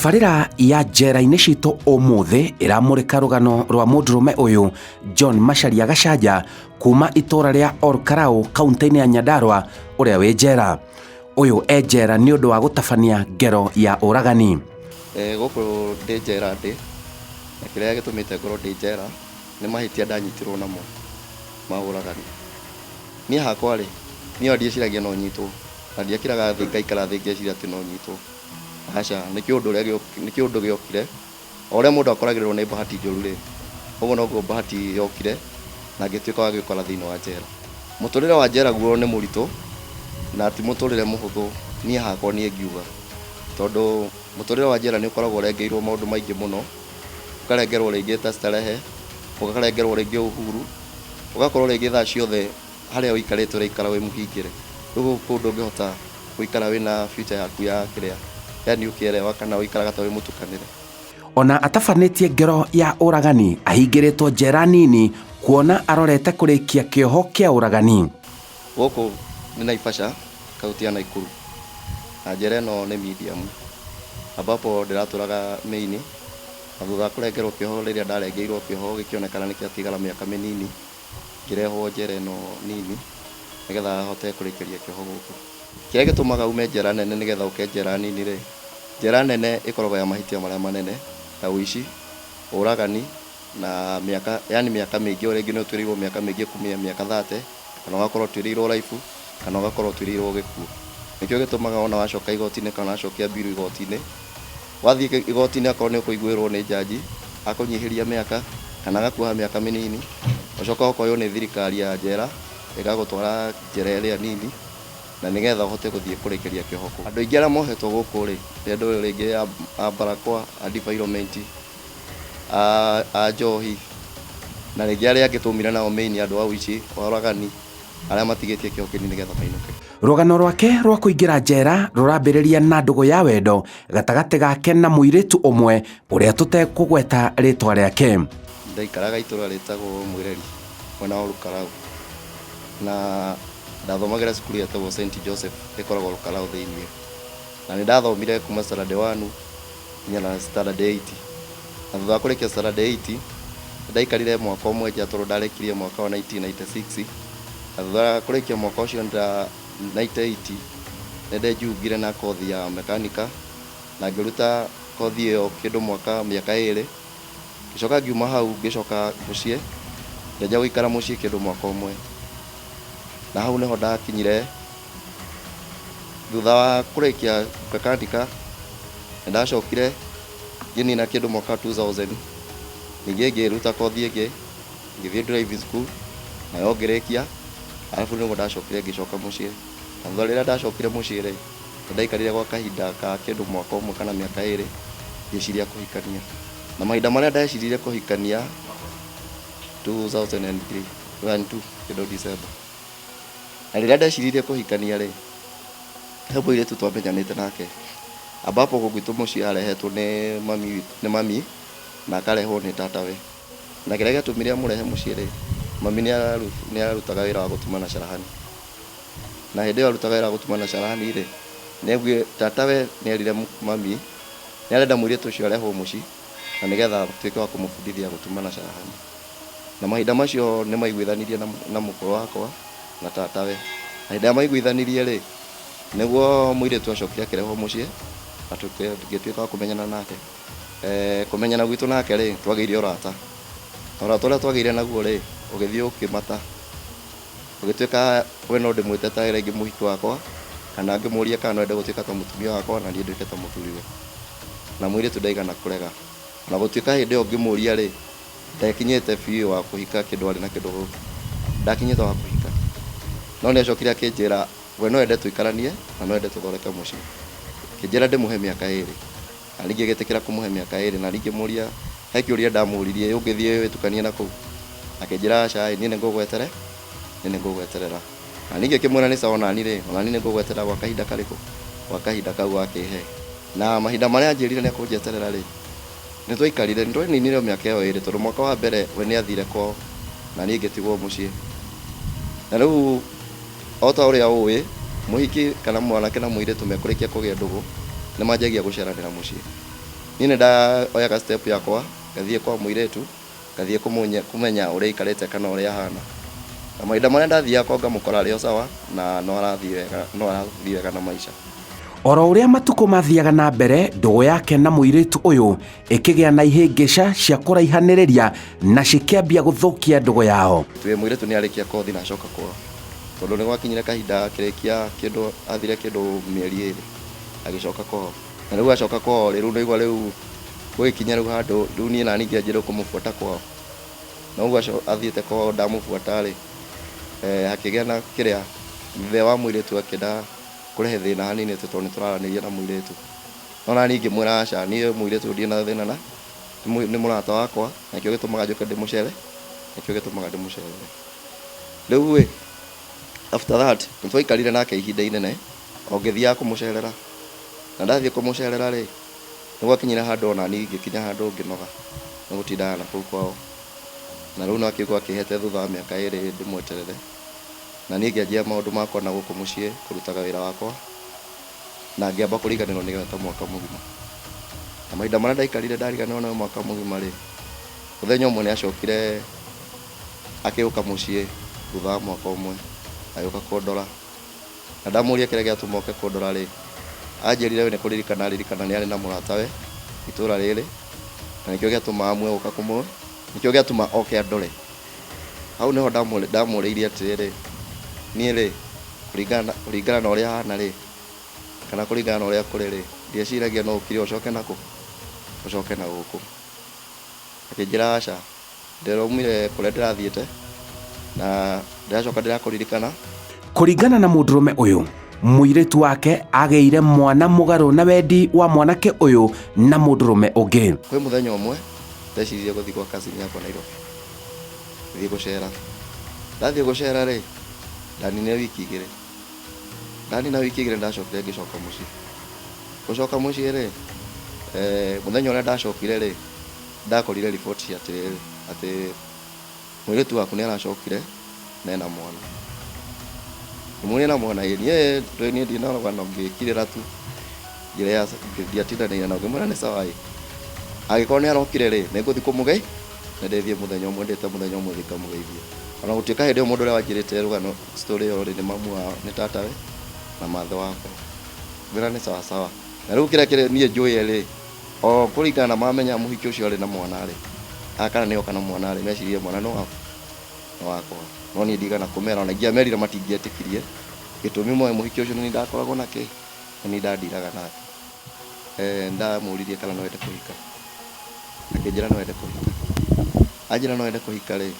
Tabarĩra ya njera-inĩ citũ ũmũthĩ ĩramũrĩka rũgano rwa mũndũrũme ũyũ John Macharia Gachanja kuma itũra rĩa Olkalau kaunti-inĩ ya Nyandarua ũrĩa wĩ njera. Ũyũ e njera nĩ ũndũ wa gũtabania ngero ya ũragani. Gũkũ ndĩ njera ndĩ na kĩrĩa gĩtũmĩte ngorwo ndĩ njera nĩ mahĩtia ndanyitirwo namo ma ũragani. Niĩ hakwa rĩ, niĩ ndieciragia no nyitwo, na ndiekĩraga thĩ ngaikara thĩ ngeciria atĩ no nyitwo. Aca nĩ kĩũndũ gĩokire o ũrĩa mũndũ akoragĩrĩrwo nĩ bahati njũru rĩ, ũguo noguo bahati yokire na ngĩtuĩka wa gwĩkora thĩinĩ wa njera. Mũtũrĩre wa njera guo nĩ mũritũ na ti mũtũrĩre mũhũthũ niĩ hakwa niĩ ngiuga, tondũ mũtũrĩre wa njera nĩ ũkoragwo ũrengeirwo maũndũ maingĩ mũno, ũkarengerwo rĩngĩ ta starehe, ũkarengerwo rĩngĩ ũhuru, ũgakorwo rĩngĩ thaa ciothe harĩa ũikarĩte ũraikara wĩ mũhingĩre. Rĩu kũndũ ũngĩhota gũikara wĩna future yaku ya kĩrĩa yani ũkĩerewa kana ũikaraga ta wĩ mũtukanĩre. Ona atabanĩtie ngero ya ũragani ahingĩrĩtwo njera nini kuona arorete kũrĩkia kĩoho kĩa ũragani. Gũkũ nĩ Naivasha, kaunti ya Nakuru, na njera ĩno nĩ medium, ambapo ndĩratũraga Main, na thutha wa kũrengerwo kĩoho rĩrĩa ndarengeirwo kĩoho gĩkĩonekana nĩ kĩatigara mĩaka mĩnini, ngĩrehwo njera ĩno nini nĩgetha hote kũrĩkĩria kĩoho gũkũ. Kĩrĩa gĩtũmaga ume njera nene nĩgetha ũke njera nini rĩ, njera nene ĩkoragwo ya mahĩtia marĩa manene ta ũici, ũragani na mĩaka mĩingĩ, o rĩngĩ nĩ ũtuĩrĩirwo mĩaka mĩingĩ kumia mĩaka 30, kana ũgakorwo ũtuĩrĩirwo life, kana ũgakorwo ũtuĩrĩirwo gĩkuũ. Nĩkĩo gĩtũmaga ona wacoka igoti-inĩ kana wacokia mbiru igoti-inĩ, wathiĩ igoti-inĩ akorwo nĩ ũkũiguĩrwo nĩ jaji akũnyihĩria mĩaka kana agakuoha mĩaka mĩnini, ũcoka ũkoywo nĩ thirikari ya njera ĩgagũtwara njera ĩrĩa nini na nĩgetha ũhote gũthiĩ kũrĩkĩria kĩoho kũu. Andũ aingĩ arĩa mohetwo gũkũ rĩ, nĩ andũ rĩngĩ a barakwa, a defilement, a njohi, na rĩngĩ arĩa angĩ tũmire nao Main, andũ a ũici, oragani, arĩa matigĩtie kĩoho kĩnini nĩgetha mainũke. Rũgano rwake rwa kũingĩra njera rũrambĩrĩria na ndũgũ ya wendo gatagatĩ gake na mũirĩtu ũmwe ũrĩa tũtekũgweta rĩtwa rĩake. Ndaikaraga itũra rĩtagwo Mwĩreri mwena wa Olkalau, na ndathomagĩra cukuru yetagwo St Joseph ĩkoragwo Olkalau thĩinĩ, na nĩ ndathomire kuma standard 1 nginya na standard 8, na thutha wa kũrĩkia standard 8 ndaikarire mwaka ũmwe nja tondũ ndarĩkirie mwaka wa 1996, na thutha wa kũrĩkia mwaka ũcio 98 nĩ ndenjungire na kothi ya mekanika na ngĩruta kothi ĩyo kĩndũ mĩaka 2, ngĩcoka ngiuma hau ngĩcoka mũciĩ, ndenja gũikara mũciĩ kĩndũ mwaka ũmwe, na hau nĩho ndakinyire. Thutha wa kũrĩkia mekanika nĩ ndacokire ngĩnina kĩndũ mwaka 2000, ningĩ ngĩruta kothi ĩngĩ ngĩthiĩ driving school nayo ngĩrĩkia, arabu nĩguo ndacokire ngĩcoka mũciĩ. Na thutha rĩrĩa ndacokire mũciĩ rĩ, nĩ ndaikarire gwa kahinda ka kĩndũ mwaka ũmwe kana mĩaka 2 ngĩciria kũhikania, na mahinda marĩa ndeciririe kũhikania 2002 kĩndũ December, na rĩrĩa ndeciririe kũhikania rĩ, he mũirĩtu twamenyanĩte nake, ambapo gwitũ mũciĩ arehetwo nĩ mami na akarehwo nĩ tatawe, na kĩrĩa gĩatũmire amũrehe mũciĩ rĩ, mami nĩ arutaga wĩra wa gũtumana carahani, na hĩndĩ ĩyo arutaga wĩra wa gũtumana carahani rĩ, nĩaiguire tatawe nĩ erire mami nĩ arenda mũirĩtu ũcio arehwo mũciĩ na nĩgetha tuĩke wa kũmũbundithia gũtumana carahani, na mahinda macio nĩ maiguithanirie na mũkũrũ wakwa na tatawe, na hĩndĩ ĩrĩa maiguithanirie rĩ, nĩguo mũirĩtu acokire akĩrehwo mũciĩ na tũgĩtuĩka wa kũmenyana nake. Kũmenyana gwitũ nake rĩ, twagĩire ũrata, ũrata ũrĩa twagĩire naguo rĩ, ũgĩthiĩ ũkĩmata, ũgĩtuĩka we no ndĩmwĩte ta rĩngĩ mũhiki wakwa, kana ngĩmũria kana no ende gũtuĩka ta mũtumia wakwa na niĩ nduĩke ta mũthuriwe, na mũirĩtu ndaigana kũrega, na gũtuĩka hĩndĩ ĩyo ngĩmũria rĩ, ndekinyĩte biũ wa kũhika kĩndũ arĩ na kĩndũ gũkũ, ndakinyĩte wa kũhika, no nĩ acokire akĩnjĩra we no ende tũikaranie na no ende tũthondeke mũciĩ, kĩnjĩra ndĩmũhe mĩaka 2, na ningĩ gĩtĩkĩra kũmũhe mĩaka 2, na ningĩ mũria he kĩũria ndamũririe ũngĩthiĩ wĩtukanie na kũu, akĩnjĩra aca niĩ nĩ ngũgweterera, na ningĩ kĩmwĩra nĩ sawa nani rĩ, onani nĩ ngũgweterera gwa kahinda karĩkũ, gwa kahinda kau akĩhe, na mahinda marĩa anjĩrire nĩ akũnjeterera rĩ, nĩ twaikarire nĩ twaninire mĩaka ĩyo 2, tondũ mwaka wa mbere we nĩ athire kwao na niĩ ngĩtigwo mũciĩ, na rĩu o ta ũrĩa ũĩ mũhiki kana mwanake na mũirĩtu mekũrĩkia kũgĩa ndũgũ nĩ manjagia gũceranĩra mũciĩ, niĩ nĩ ndaoya ka step yakwa ngathiĩ kwa mũirĩtu ngathiĩ kumenya ũrĩa aikarĩte kana ũrĩa ahana, na mahinda marĩa ndathiaga kwa ngamũkora arĩ o sawa na no arathiĩ wega na maica. Oro ũrĩa matukũ mathiaga na mbere, ndũgũ yake na mũirĩtu ũyũ ĩkĩgĩa na ihĩngĩca cia kũraihanĩrĩria na cikĩambia gũthũkia ndũgũ yao. Mũirĩtu nĩ arĩkia kothi na acoka kwao, tondũ nĩ gwakinyire kahinda akĩrĩkia kĩndũ athire kĩndũ mĩeri 2 agĩcoka kwao, na rĩu acoka kwao rĩu ndaigua rĩu gũgĩkinya rĩu handũ rĩu niĩ nani ngĩanjĩrĩra kũmũbuata kwao, na ũguo athiĩte kwao ndamũbuata rĩ, hakĩgĩa na kĩrĩa thutha wa mũirĩtu akĩenda kũrehe thĩna hanini tondũ nĩ tũraranĩria na mũirĩtu, no nani ngĩmwĩra aca niĩ mũirĩtu ndirĩ na thĩna na nĩ mũrata wakwa, na kĩo gĩtũmaga njoke ndĩmũcere, rĩu after that nĩ twaikarire nake ihinda inene o ngĩthiaga kũmũcerera, na ndathiĩ kũmũcerera rĩ, nĩ gwakinyire handũ ona niĩ ngĩkinya handũ ngĩnoga nĩ gũtindaga na kũu kwao, na rĩu no akĩgwa akĩhete thutha wa mĩaka 2 ndĩmweterere, na niĩ ngĩanjia maũndũ makwa na gũkũ mũciĩ kũrutaga wĩra wakwa, na ngĩamba kũriganĩrwo nĩ ta mwaka mũgima, na mahinda marĩa ndaikarire ndariganĩrwo na mwaka mũgima rĩ, mũthenya ũmwe nĩ acokire akĩũka mũciĩ thutha wa mwaka ũmwe agĩũka kũndora, na ndamũria kĩrĩa gĩatũma oke kũndora rĩ, anjĩrire nĩ kũririkana nĩ arĩ na mũrata we itũra rĩrĩ, na nĩkĩo gĩatũma amwe gũka nĩkĩo gĩatũma oke andore. Hau nĩho ndamũrĩirie atĩrĩrĩ, niĩ rĩ kũringana na ũrĩa hana rĩ, kana kũringana na ũrĩa kũrĩ rĩ, ndieciragia no ũkire ũcoke na gũkũ. Akĩnjĩra aca ndĩraumire kũrĩa ndĩrathiĩte na ndĩracoka ndĩrakũririkana. Kũringana na mũndũrũme ũyũ, mũirĩtu wake agĩire mwana mũgarũ na wendi wa mwanake ũyũ na mũndũrũme ũngĩ. Kwĩ mũthenya ũmwe ndecirie gũthiĩ kwa cousin yakwa Nairobi, gũthiĩ gũcera. Ndathiĩ gũcera rĩ, ndanina wiki 2 ndacokire ngĩcoka mũciĩ. Gũcoka mũciĩ rĩ, mũthenya ũrĩa ndacokire rĩ, ndakorire report cia atĩrĩrĩ atĩ mũirĩtu waku nĩ aracokire na ena mwana. Mũnene na mwana niĩ ndinoga na ngĩkirĩra tu ngĩrĩa ndiatindanĩire na ngĩmwĩra nĩ sawa ĩ, agĩkorwo nĩ arokire rĩ, nĩ ngũthiĩ kũmũgei na ndĩthiĩ mũthenya ũmwe ngamũgeithia. Ona gũtuĩka hĩndĩ ĩyo mũndũ ũrĩa wanjĩrĩte rũgano story ĩyo rĩ nĩ mamu wao, nĩ tatawe na mathe wakwa, ngĩra nĩ sawa. Na rĩu kĩrĩa niĩ njũĩ rĩ, o kũringana na mamenya mũhiki ũcio arĩ na mwana rĩ, kana nĩo kana mwana rĩ, mecirie mwana no wakwa, no niĩ ndigana kũmera, ona ingĩamerire matingĩetĩkirie, gĩtũmi moe mũhiki ũcio nĩ ndakoragwo nake na nĩ ndandiraga nake. Ndamũririe kana no ende kũhika, akĩnjĩra no ende kũhika. Anjĩra no ende kũhika rĩ,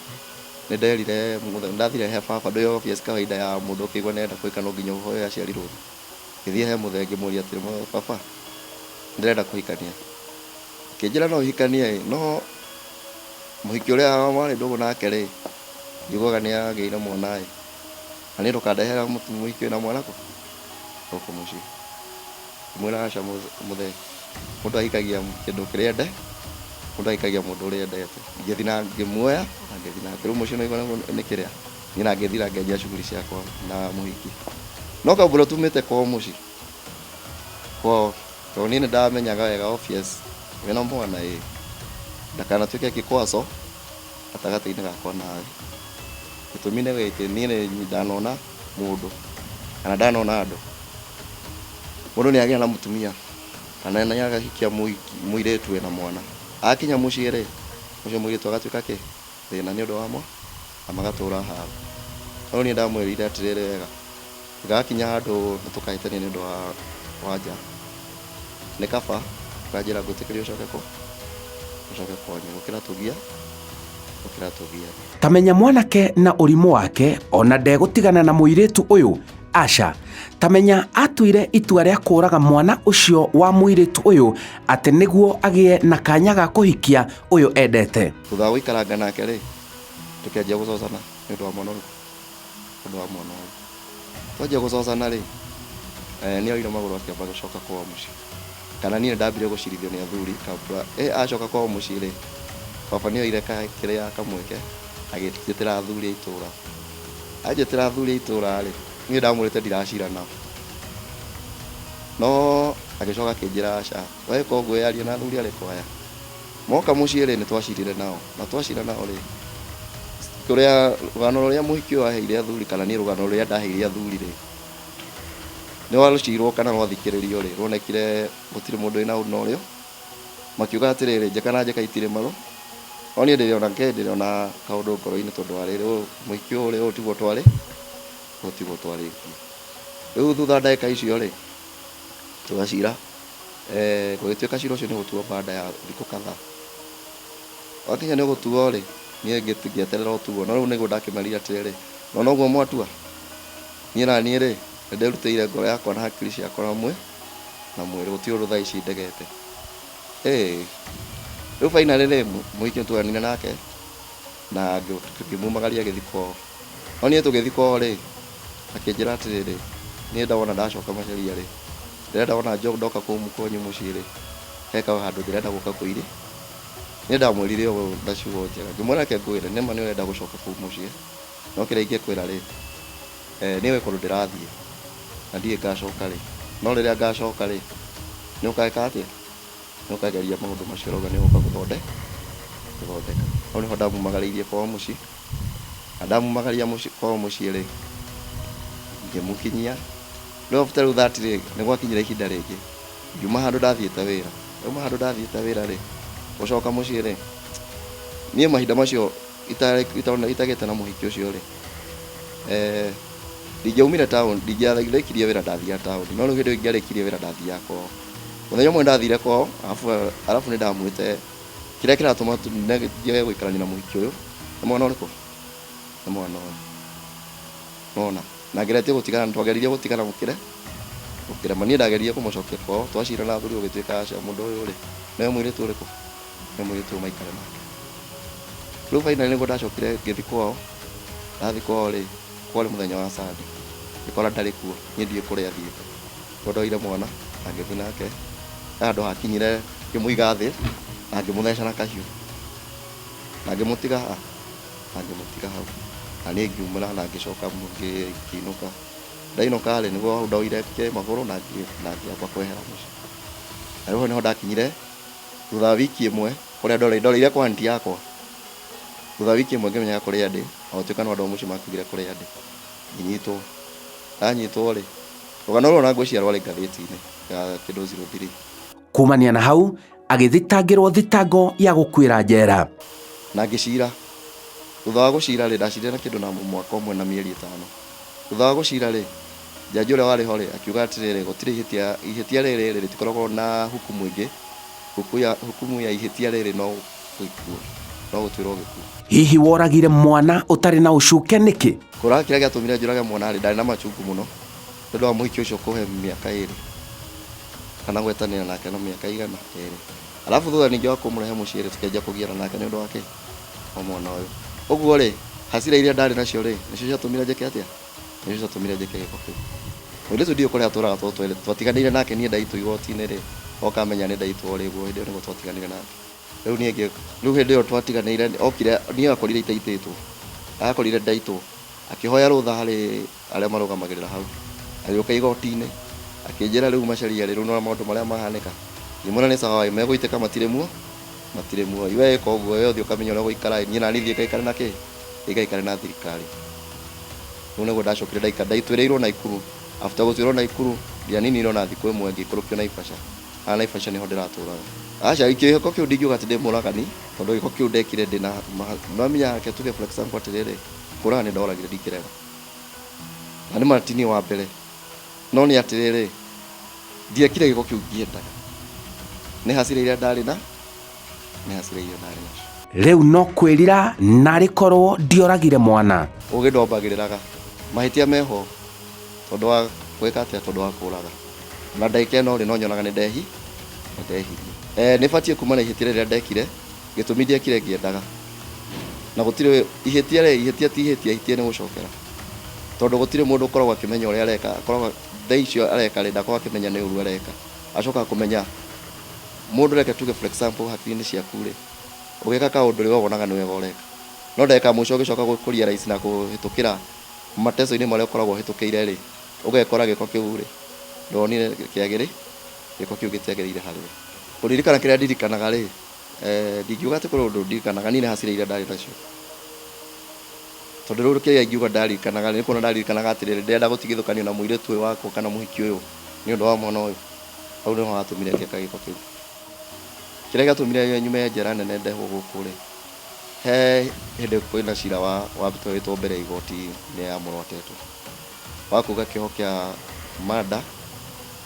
nĩ nderire ndathire he baba, ndĩ obvious kawaida ya mũndũ ũkĩigua nĩ enda kũhika no nginya ũhoe aciari rũtha. Ngĩthiĩ he mũthee ngĩmũria atĩrĩ, baba ndĩrenda kũhikania. Akĩnjĩra no ũhikanie, no mũhiki ũrĩa warĩ ndũgũ nake rĩ, njiguaga nĩ agĩire mwana ĩ, na niĩ ndũkandehera mũhiki wĩna mwana gũkũ mũciĩ. Ngĩmwĩra aca mũthee, mũndũ ahikagia kĩndũ kĩrĩa ende, mũndũ ahikagia mũndũ ũrĩa endete. Ngĩthiĩ na ngĩmuoya na ngĩthiĩ nake, rĩu mũciĩ nĩ kĩrĩa, niĩ na ngĩthiĩ na ngĩanjia shughuli ciakwa na mũhiki. No kambũra tumĩte kwao mũciĩ kwao, tondũ niĩ nĩ ndamenyaga wega obvious wĩna mwana ĩ, ndakanatuĩke gĩkwaco gatagatĩ-inĩ gakwa nawe. Gĩtũmi nĩ gĩkĩ, niĩ nĩ ndanona mũndũ kana ndanona andũ, mũndũ nĩ agĩa na mũtumia kana nĩ agahikia mũirĩtu wĩna mwana, akinya mũciĩ rĩ, ũcio mũirĩtu agatuĩka thĩna nĩ ũndũ wa na magatũra haro. No niĩ ndamwĩrire atĩrĩrĩ wega, ngakinya handũ nĩ tũkahĩtania nĩ ũndũ wa nja, nĩ kaba ũkanjĩra ngwĩtĩkĩrie ũcoke kwanyu, gũkĩra tũgia. Tamenya mwanake na ũrimũ wake ona ndegũtigana na mũirĩtu ũyũ, aca. Tamenya atuire itua rĩa kũraga mwana ũcio wa mũirĩtu ũyũ atĩ nĩguo agĩe na kanya ga kũhikia ũyũ endete. Thutha wa gũikaranga nake rĩ, tũkĩanjia gũcocana nĩ ũndũ wa mwana ũyũ. Twanjia gũcocana rĩ, nĩ oire magũrũ akĩamba gũcoka kwao mũciĩ, kana niĩ ndambire gũcirithio nĩ athuri kabla acoka kwao mũciĩ rĩ, baba nĩ oire kĩrĩa kamweke agĩtĩra athuri a itũra. Anjĩtĩra athuri a itũra rĩ, niĩ ndamwĩrĩte ndiracira nao, no agĩcoka akĩnjĩra aca weka ũguo yaria na athuri arĩkũ aya moka mũciĩ rĩ nĩ twacirire nao na twacira nao rĩ kũrĩa rũgano rũrĩa mũhiki ũyũ aheire athuri kana niĩ rũgano rũrĩa ndaheire athuri rĩ nĩ warũcirwo kana rwathikĩrĩrio rĩ ruonekire gũtirĩ mũndũ wĩna ũndũ ũrĩo makiuga atĩrĩrĩ njeka na njeka itirĩ marũ o niĩ ndĩrĩona kaũndũ ngoro-inĩ tondũ wa rĩrĩ mũhiki ũyũ rĩ ũũ tiguo twarĩtie rĩu thutha ndagĩka icio rĩ tũgacira gũgĩtuĩka cira ũcio nĩ gũtuo baada ya thikũ kadhaa wakinya nĩ gũtuo rĩ niĩ ngĩeterera ũtuo no rĩu nĩguo ndakĩmerire atĩrĩrĩ no ũguo mwatua niĩ na niĩ rĩ nĩndĩrutĩire ngoro yakwa na hakiri ciakwa hamwe na mwĩrĩ gũtirĩ ũndũ thaa ici ndegete rĩu finally rĩ mũhiki nĩtũganire nake na ngĩmumagaria agĩthiĩ kwao no niĩ tũgĩthiĩ kwao rĩ akĩnjĩra atĩrĩrĩ niĩ ndawona ndacoka Macharia rĩ ndĩrenda wona ndoka kũu Mũkonyi mũciĩ rĩ heka handũ ndĩrenda gũka kũirĩ niĩ ndamwĩrire ũguo ndaciugo njega ngĩmwĩra ke ngwĩre nĩma nĩ ũrenda gũcoka kũu mũciĩ no kĩrĩa ingĩkwĩra rĩ niĩ kũndũ ndĩrathiĩ na ndiĩ ngacoka rĩ no rĩrĩa ngacoka rĩ nĩ ũkaeka atĩa nĩ ũkageria maũndũ macio rauga nĩ ũka gũthondeka no nĩho ndamumagaririe kwao mũciĩ na ndamumagaria kwao mũciĩ rĩ ngĩmũkinyia rĩu after that rĩ nĩ gwakinyire ihinda rĩngĩ ngiuma handũ ndathiĩte wĩra rĩ gũcoka mũciĩ rĩ niĩ mahinda macio itagĩte na mũhiki ũcio rĩ ndingĩaumire town ndingĩarĩkirie wĩra ndathiaga town no rĩu hĩndĩ ĩyo ingĩarĩkirie wĩra ndathiaga kwao mũthenya ũmwe ndathire kwao arabu nĩ ndamwĩte kĩrĩa kĩratũma ndige gũikarania na mũhiki ũyũ nĩ mwana ũrĩkũ nĩ mwana ũyũ nona na ngeretie gũtigana twageririe gũtigana gũkĩra mani ndageririe kũmũcokia kwao twacira na athuri ũgĩtuĩka aca mũndũ ũyũ rĩ nĩ mũirĩtu ũrĩkũ nĩ mũirĩtu maikare nake rĩu finally nĩguo ndacokire ngĩthiĩ kwao ndathiĩ kwao rĩ kwarĩ mũthenya wa Sunday ngĩkora ndarĩ kuo niĩ ndiĩ kũrĩa athiĩte ndoire mwana na ngĩthiĩ nake handũ hakinyire ngĩmũiga thĩ na ngĩmũtheca na kahiũ na ngĩmũtiga hau na niĩ ngiumĩra na ngĩcoka ngĩinũka ndainũka rĩ nĩguo hau ndoire magũrũ na ngĩamba kwehera mũciĩ na rĩu nĩho ndakinyire thutha wa wiki ĩmwe kũrĩa ndoreire kwa aunti yakwa thutha wa wiki ĩmwe ngĩmenyaga kũrĩa ndĩ o tuĩka no andũ mũciĩ makugire kũrĩa ndĩ ndanyitwo rĩ rũgano rũrũ na ngwĩciria rwarĩ ngathĩti-inĩ ya kĩndũ 03 kumania na hau agĩthitangĩrwo thitango ya gũkuĩra njera na ngĩcira thutha wa gũcira rĩ ndacirire na kĩndũ na mwaka ũmwe na mĩeri 5 thutha wa gũcira rĩ jaji ũrĩa warĩ ho rĩ akiuga atĩrĩrĩ gũtirĩ ihĩtia rĩrĩ rĩtikoragwo na hukumu ĩngĩ hukumu ya ihĩtia rĩrĩ no gũtuĩrwo gĩkuũ hihi woragire mwana ũtarĩ na ũcuke nĩkĩ kũraga kĩrĩa gĩatũmire njũrage mwana rĩ ndarĩ na machungu mũno nĩũndũ wa mũhiki ũcio kũhe mĩaka 2 kana gwetanĩra nake na mĩaka 2 alafu thutha ningĩ wa kũmũrehe mũciĩ rĩ tũkĩanjia kũgiana nake nĩ ũndũ wake o mwana ũyũ ũguo rĩ hasira iria ndarĩ nacio rĩ nĩcio ciatũmire njĩke atĩa nĩcio ciatũmire njĩke gĩko kĩu mũirĩtu ndiũ kũrĩa atũraga twatiganĩire nake niĩ ndaitwo igoti-inĩ rĩ okamenya nĩ ndaitwo rĩ guo hĩndĩ ĩyo nĩguo twatiganire nake rĩu hĩndĩ ĩyo twatiganĩire okire niĩ akorire itaitĩtwo akorire ndaitwo akĩhoya rũtha harĩ arĩa marũgamagĩrĩra hau agĩũka igoti-inĩ akĩnjĩra rĩu Macharia rĩ rĩu no maũndũ marĩa mahanĩka ngĩmwĩra nĩ sawa megũitĩka matirĩ muo iwe ĩka ũguo we ũthiĩ ũkamenya ũrĩa gũikara niĩ na niĩ thiĩ ngaikare na kĩ ngaikare na thirikari rĩu nĩguo ndacokire ndaituĩrĩirwo Naikuru after gũtuĩrwo Naikuru ndianinirwo na thikũ ĩmwe ngĩikũrũkio Naivasha Naivasha nĩho ndĩratũraga aca gĩko kĩu ndingiuga atĩ ndĩ mũragani tondũ gĩko kĩu ndekire ndĩ na nomenya yake tuge for example atĩrĩrĩ kũraga nĩ ndoragire ndingĩrega na nĩ Martini wa mbere no nĩ atĩrĩrĩ ndiekire gĩko kĩu ngĩendaga nĩ hasira iria ndarĩ nacio rĩu no kwĩrira narĩ korwo ndioragire mwana ũgĩndombagĩrĩraga mahĩtia meho tondũ wa gwĩka atĩa tondũ wa kũraga na ndagĩka ĩno rĩ no nyonaga nĩ ndehirie nĩ batiĩ kuma na ihĩtia rĩrĩa ndekire gĩtũmi ndiekire ngĩendaga na gũtirĩ ihĩtia ti ihĩtia nĩ gũcokera tondũ gũtirĩ mũndũ ũkoragwo akĩmenya ũrĩa areka akoragwo thaa icio areka rĩ ndakoragwo akĩmenya nĩ ũru areka acoka kũmenya mũndũ reke tuge for example hakiri-inĩ ciaku rĩ ũgĩka kaũndũ rĩ wonaga nĩ wega ũreka no ndagĩka mũico ũgĩcoka gũkũria rais na kũhĩtũkĩra mateso-inĩ marĩa ũkoragwo ũhĩtũkĩire rĩ ũgekora gĩko kĩu rĩ ndonire gĩko kĩu gĩtiagĩrĩire harĩ we. Kũririkana kĩrĩa ndirikanaga rĩ, ndingiuga atĩ kũrĩ ũndũ ndirikanaga, niĩ nĩ hasira iria ndarĩ nacio. Tondũ rĩu kĩrĩa ingiuga ndarikanaga nĩ kuona ndarikanaga atĩrĩrĩ, ndĩrenda gũtigithũkanio na mũirĩtu ũyũ wakwa kana mũhiki ũyũ nĩ ũndũ wa mwana ũyũ. Hau nĩho hatũmire ngeka gĩko kĩu. Kĩrĩa gĩatũmire nyume njera nene ndehwo gũkũ rĩ, he hĩndĩ kwĩna cira watwarĩtwo mbere ya igoti-inĩ ya mũrotetwo wa kuga kĩoho kĩa murder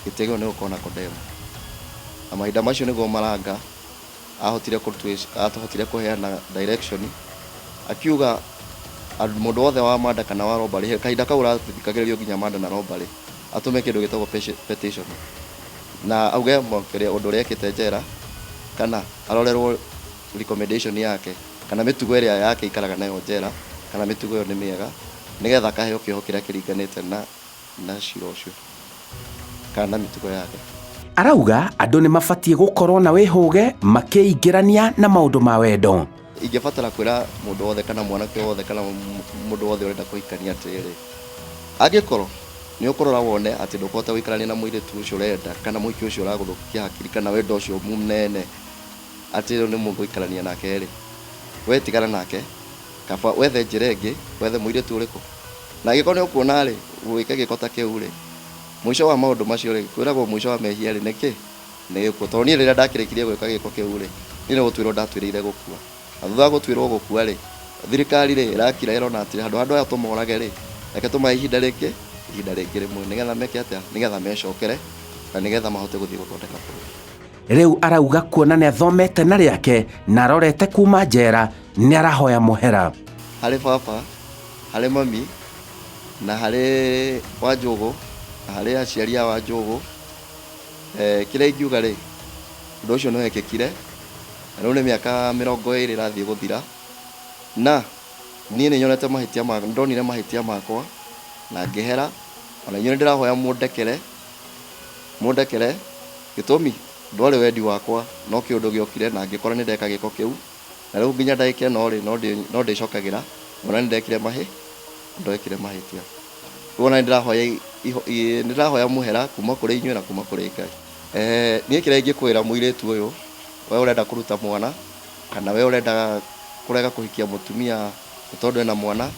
gĩtiagĩrĩirwo nĩ gũkorwo na condemn. Na mahinda macio nĩguo Maranga ahotire kũheana direction akiuga mũndũ wothe wa murder kana wa robbery, kahinda kau ũrathikagĩrĩrio nginya murder na robbery, atũme kĩndũ gĩtagwo petition, na auge ũndũ ũrĩa ekĩte njera kana arorerwo recommendation yake kana mĩtugo ĩrĩa yake ikaraga nayo njera kana mĩtugo ĩyo nĩ mĩega, nĩgetha akaheo kĩoho kĩrĩa kĩringanĩte na cira ũcio kana mĩtugo yake. Arauga andũ nĩ mabatiĩ gũkorwo na wĩhũge makĩingĩrania na maũndũ ma wendo. Ingĩbatara kwĩra mũndũ wothe kana mwanake wothe kana mũndũ wothe ũrenda kũhikania atĩrĩrĩ, angĩkorwo nĩ ũkũrora wone atĩ ndũkũhota gũikarania na mũirĩtu ũcio ũrenda kana mũhiki ũcio ũragũthũkia hakiri kana wendo ũcio mũnene atĩ rĩu nĩ mũgũikarania nake rĩ, we tigana nake, kaba wethe njĩra ĩngĩ, wethe mũirĩtu ũrĩkũ. Na angĩkorwo nĩ ũkuona rĩ gwĩka gĩko ta kĩu rĩ, mũico wa maũndũ macio rĩ, kwĩragwo mũico wa mehia rĩ nĩkĩ? Nĩ gĩkuũ. Tondũ niĩ rĩrĩa ndakĩrĩkirie gwĩka gĩko kĩu rĩ, niĩ nĩ gũtuĩrwo ndatuĩrĩire gũkua. Na thutha wa gũtuĩrwo gũkua rĩ, thirikari rĩ ĩrakira ĩrona atĩ handũ andũ aya tũmorage rĩ, reke tũmahe ihinda rĩngĩ rĩmwe nĩgetha meke atĩa, nĩgetha mecokere na nĩgetha mahote gũthiĩ gũthondeka bũrũri. Rĩu arauga kuona nĩ athomete na rĩake na arorete kuma njera nĩ arahoya mũhera. Harĩ baba, harĩ mami na harĩ Wanjũgũ na harĩ aciari a Wanjũgũ, kĩrĩa ingiuga rĩ, ũndũ ũcio nĩ wekĩkire na rĩu nĩ mĩaka 20 ĩrathiĩ gũthira, na niĩ nĩ nyonete mahĩtia makwa, ndonire mahĩtia makwa na ngĩhera. Ona inyuĩ nĩ ndĩrahoya mũndekere gĩtũmi ndwarĩ wendi wakwa, no kĩũndũ gĩokire na ngĩkora nĩ ndeka gĩko kĩu, na rĩu nginya ndagĩka ĩno rĩ no ndĩcokagĩra, ona nĩ ndekire mahĩtia. Ona nĩ ndĩrahoya mũhera kuma kũrĩ inyuĩ na kuma kũrĩ Ngai. Niĩ kĩrĩa ingĩkwĩra mũirĩtu ũyũ, we ũrenda kũruta mwana kana we ũrenda kũrega kũhikia mũtumia nĩ tondũ ena mwana,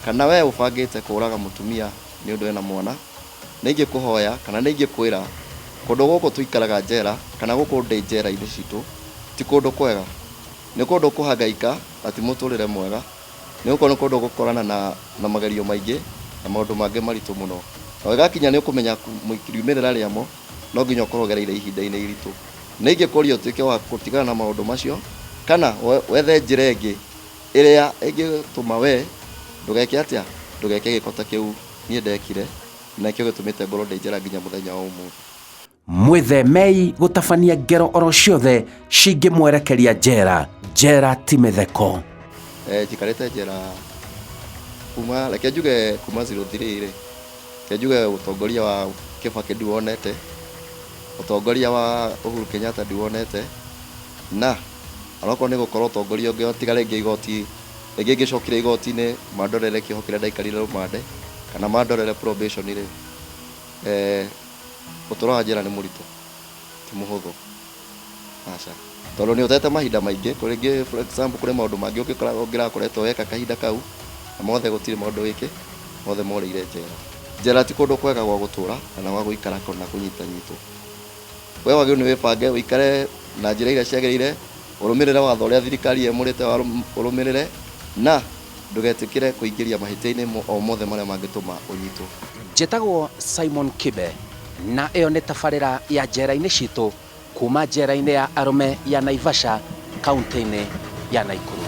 kana we ũbangĩte kũraga mũtumia nĩ ũndũ ena mwana, nĩ ingĩkũhoya kana nĩ ingĩkwĩra kũndũ gũkũ tũikaraga njera kana gũkũ ndĩ njera-inĩ citũ ti kũndũ kwega, nĩ kũndũ kũhangaika na ti mũtũrĩre mwega, nĩ gũkorwo nĩ kũndũ gũkorana na magerio maingĩ na maũndũ mangĩ maritũ mũno. Na wĩgakinya nĩ ũkũmenya riumĩrĩra rĩamo, no nginya ũkorwo gereire ihinda-inĩ iritũ. Nĩ ingĩkũria ũtuĩke wa gũtigana na maũndũ macio kana wethe njĩra ĩngĩ ĩrĩa ĩngĩtũma we ndũgeke atĩa, ndũgeke gĩko ta kĩu niĩ ndekire na kĩo gĩtũmĩte ngorwo ndĩ njera nginya mũthenya wa ũmũthĩ. Mwĩthemei gũtabania ngero oro ciothe cingĩmwerekeria njera. Njera ti mĩtheko. Njikarĩte njera kuma, reke njuge kuma 03 rĩ, reke njuge ũtongoria wa Kibaki ndiwonete, ũtongoria wa Uhuru Kenyatta ndiwonete, na onokorwo nĩ gũkorwo ũtongoria ũngĩ tiga rĩngĩ igoti rĩngĩ ngĩcokire igoti-inĩ mandorere kĩoho kĩrĩa ndaikarire rũmande kana mandorere probation rĩ, ũtũũro wa njera nĩ mũritũ ti mũhũthũ aca, tondũ nĩ ũtete mahinda maingĩ. Kũrĩngĩ for example kũrĩ maũndũ mangĩ ũngĩrakoretwo weka kahinda kau na mothe gũtirĩ maũndũ wĩke, mothe morĩire njera. Njera ti kũndũ kwega gwa gũtũũra kana gwa gũikara na kũnyitanyitwo. We wagĩrĩirwo nĩ wĩbange ũikare na njĩra iria ciagĩrĩire, ũrũmĩrĩre watho ũrĩa thirikari ĩmũrĩte ũrũmĩrĩre, na ndũgetĩkĩre kũingĩria mahĩtia-inĩ o mothe marĩa mangĩtũma ũnyitwo. Njĩtagwo Simon Kibe na ĩyo nĩ tabarĩra ya njera-inĩ citũ kuma njera-inĩ ya arũme ya Naivasha kaunti-inĩ ya Naikuru.